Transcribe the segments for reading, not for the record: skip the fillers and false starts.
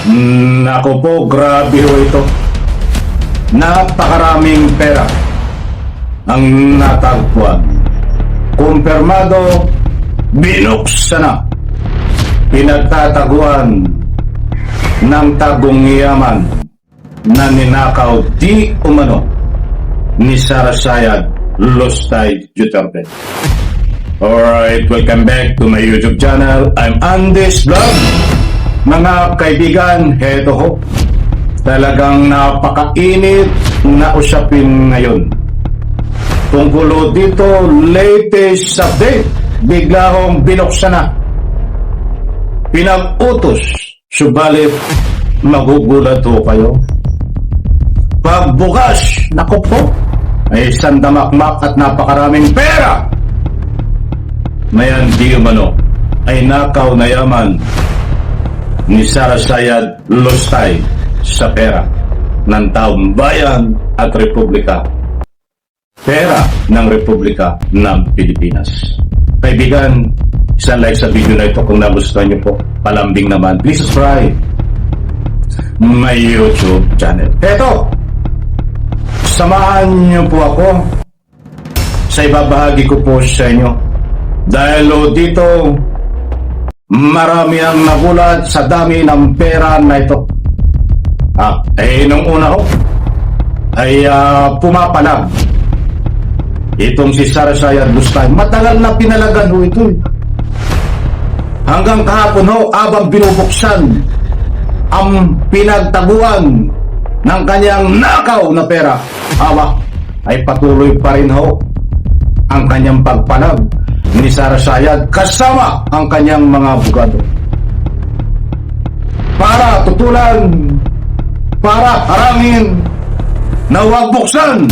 Nako po, grabe ho ito. Napakaraming pera ang natagpuan. Kumpirmado, binuksan na. Pinagtataguan ng tagong yaman na ninakaw di umano ni Sarasayad Lustay Duterte. Alright, welcome back to my YouTube channel. I'm Andes Vlog. Mga kaibigan, heto ho. Talagang napakainit na usapin ngayon. Tungkol dito, latest update. Bigla hong binuksan na. Pinag-utos, subalit magugulat ho kayo. Pagbukas, naku po, ay sandamakmak at napakaraming pera. Mayan di umano ay nakaw na yaman ni Sarasayad Lustay sa pera ng taong bayan at Republika. Pera ng Republika ng Pilipinas. Kaibigan, isang like sa video na ito kung nagustuhan niyo po. Palambing naman, please subscribe my YouTube channel. Eto, samahan niyo po ako sa ibabahagi ko po sa inyo. Dahil dito, marami ang nagulat sa dami ng pera na ito. Nung una ho, ay pumapalag itong si Sarasayad Lustay. Matagal na pinalagan ho ito. Hanggang kahapon ho, abang binubuksan ang pinagtaguan ng kanyang nakaw na pera, ay patuloy pa rin ho ang kanyang pagpalag ni Sarasayad kasama ang kanyang mga abogado. Para tutulan, para harangin na huwag buksan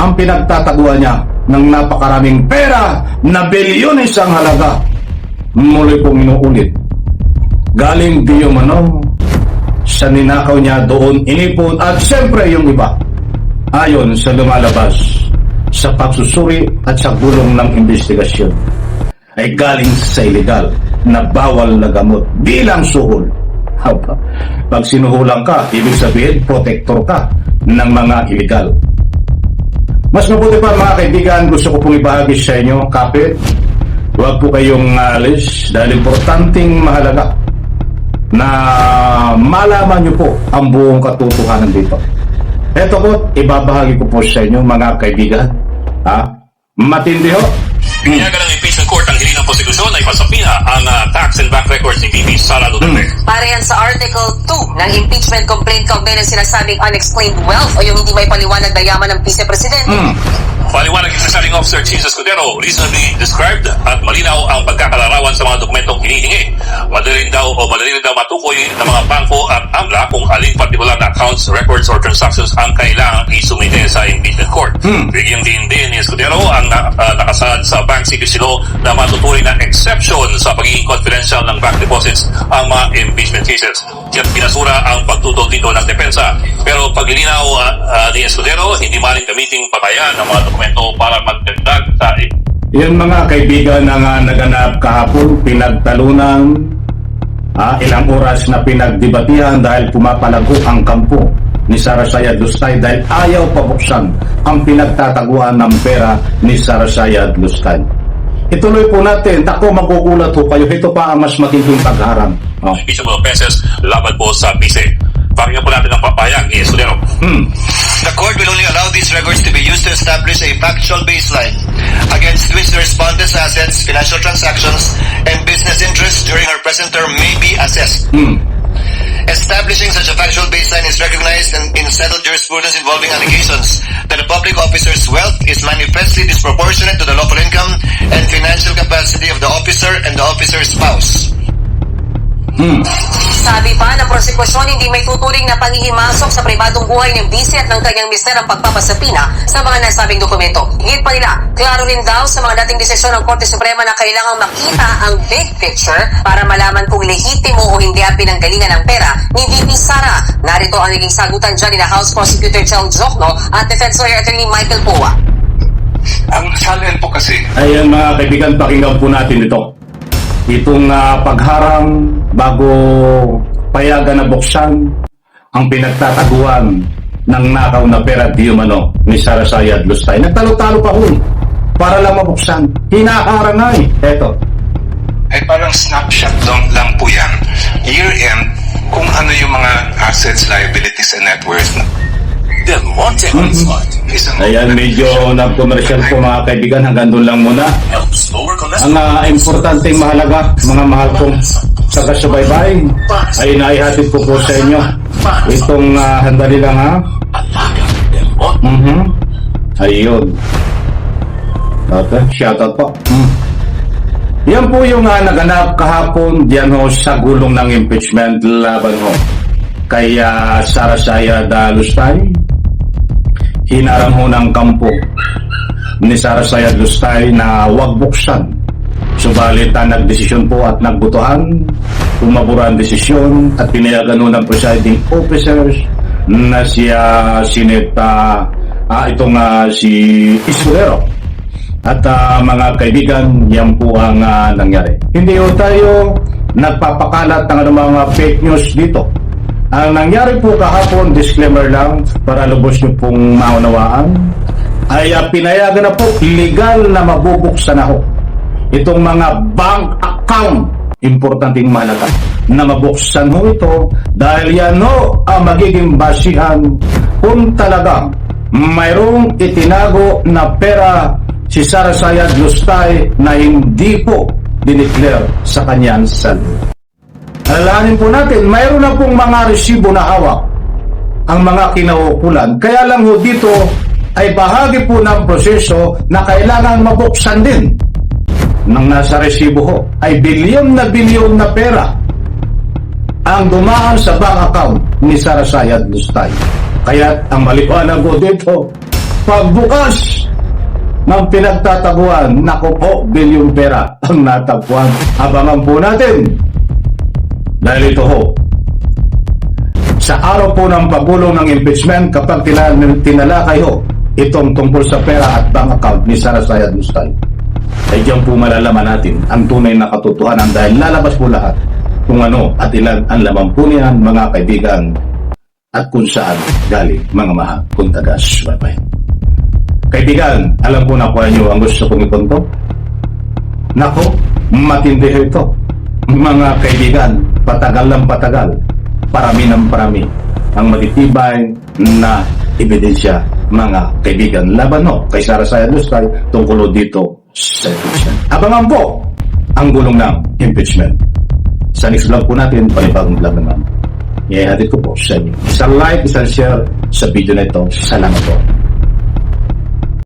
ang pinagtataguan niya ng napakaraming pera na bilyones ang halaga. Muli kong inuulit, galing di umano sa ninakaw niya doon inipon at siyempre yung iba ayon sa lumalabas sa pagsusuri at sa gulong ng investigasyon ay galing sa illegal na bawal na gamot bilang suhol. Pag sinuhulan ka, ibig sabihin protector ka ng mga illegal. Mas mabuti pa mga kaibigan, gusto ko pong ibahagi sa inyo, kapit, huwag po kayong alis dahil importanteng mahalaga na malaman nyo po ang buong katotohanan dito. Ito po, ibabahagi ko po sa inyo mga kaibigan. Matindi ho. Pinayagan ng impeachment court ang hiling ng prosekusyon ay pasapiha ang tax and bank records ni VP Sara Duterte. Para yan sa Article 2 ng impeachment complaint kaugnay ng sinasabing unexplained wealth o yung hindi may paliwanag na yaman ng vice-presidente. Paliwanag yung presiding officer Chief Escudero, reasonably described at malinaw ang pagkakalarawan sa mga dokumentong hinihingi. Madali rin daw matukoy ng mga bangko at AMLA kung alin partikular na accounts, records, or transactions ang kailangang isumite sa impeachment court. Bigyan din ni Escudero ang nakasad sa Bank Secrecy Law na matutuloy na exception sa pagiging confidential ng bank deposits ang mga impeachment cases. Kaya pinasura ang pagtutol dito ng depensa. Pero paglilinaw ni Escudero, hindi maling gamiting patayan ng mga dokumento para magdagdag sa Yan mga kaibigan na naganap kahapon, pinagtalunan, ilang oras na pinagdebatihan dahil pumapalago ang kampo ni Sarasayad Lustay dahil ayaw pabuksan ang pinagtataguan ng pera ni Sarasayad Lustay. Ituloy po natin, ako magugulat ho kayo, ito pa ang mas magiging pagharang. impeachment offenses laban po sa PISE. Pakinggan po natin ang papayag ni Escudero. The court will only allow these records to be used to establish a factual baseline against which the respondent's assets, financial transactions, and business interests during her present term may be assessed. Establishing such a factual baseline is recognized in settled jurisprudence involving allegations that a public officer's wealth is manifestly disproportionate to the lawful income and financial capacity of the officer and the officer's spouse. Sabi pa ng prosekusyon, hindi may tuturing na panghihimasok sa pribadong buhay ng vice at ng kanyang mister ang pagpapasapina sa mga nasabing dokumento. Higit pa nila, klaro rin daw sa mga dating desisyon ng Korte Suprema na kailangang makita ang big picture para malaman kung lehitimo o hindi ang pinanggalingan ng pera ni VP Sara. Narito ang naging sagutan dyan ni House Prosecutor Chel Jokno at Defense Lawyer Attorney Michael Poa. Ang challenge po kasi, Ayan mga kaibigan, pakinggan po natin ito. Itong pagharang bago payagan na buksan ang pinagtataguan ng nakaw na pera di umano ni Sarasaya at Lustay. Nagtalo-talo pa hun para lang mabuksan. Hinaharang nga eh. Eto. Ay parang snapshot lang po yan. Year-end, kung ano yung mga assets, liabilities, and net worth. Del Monte Onslaught Isang Ayan, medyo nag-commercial po mga kaibigan. Hanggang doon lang muna. helps lower Ang cholesterol. importanteng mahalaga, mga mahal kong taga-subaybay, ay naihatid ko po sa inyo. Itong handali lang ha. Alaga Del Monte. Ayun. Okay, shoutout po. Yan po yung naganap kahapon diyan ho sa gulong ng impeachment laban ho kay Sarasaya Lustay. Hinarang ho ng kampo ni Sarasaya Lustay na wag buksan. Subalit nagdesisyon po at nagbutuhan, pumabura ang desisyon at pinayagan ho ng presiding officers na siya si Isurero. At mga kaibigan, yan po ang nangyari. Hindi ho tayo nagpapakalat ng mga fake news dito. Ang nangyari po kahapon, disclaimer lang, para lubos nyo pong maunawaan, ay pinayagan na po, legal na mabubuksan na ho. Itong mga bank account, importanteng mahalaga, na mabuksan ho ito dahil yan ho ang magiging basihan kung talagang mayroong itinago na pera si Sarasaya Lustay na hindi po dineclare sa kanyang saldo. Alalahanin po natin, mayroon na pong mga resibo na hawak ang mga kinaukulan. Kaya lang ho dito ay bahagi po ng proseso na kailangan mabuksan din. Nang nasa resibo ho ay bilyon na pera ang dumaan sa bank account ni Sarasaya Lustay. Kaya ang maliwanag ho dito, pagbukas ng pinagtataguan, naku po, bilyong pera ang natagpuan. Abangan po natin. Dahil ito ho, sa araw po ng pagulong ng impeachment, kapag tinalakay ho itong tungkol sa pera at bank account ni Sarasaya Lustay, ay diyan po malalaman natin ang tunay na katotohanan dahil lalabas po lahat kung ano at ilan ang laman po niyan, mga kaibigan, at kung saan galing, mga mahal kung taga-subaybay. Kaibigan, alam po na po nyo ang gusto kong ipunto? Nako, matindi ito. Mga kaibigan, patagal ng patagal, parami ng parami ang matitibay na ebidensya, mga kaibigan, laban no kay Sarasaya Lustay tungkol dito sa impeachment. Abangan po ang gulong ng impeachment. Sa next vlog po natin, panibagong vlog naman. Ihatid ko po sa inyo. Isang like, isang share sa video na ito. Salamat po.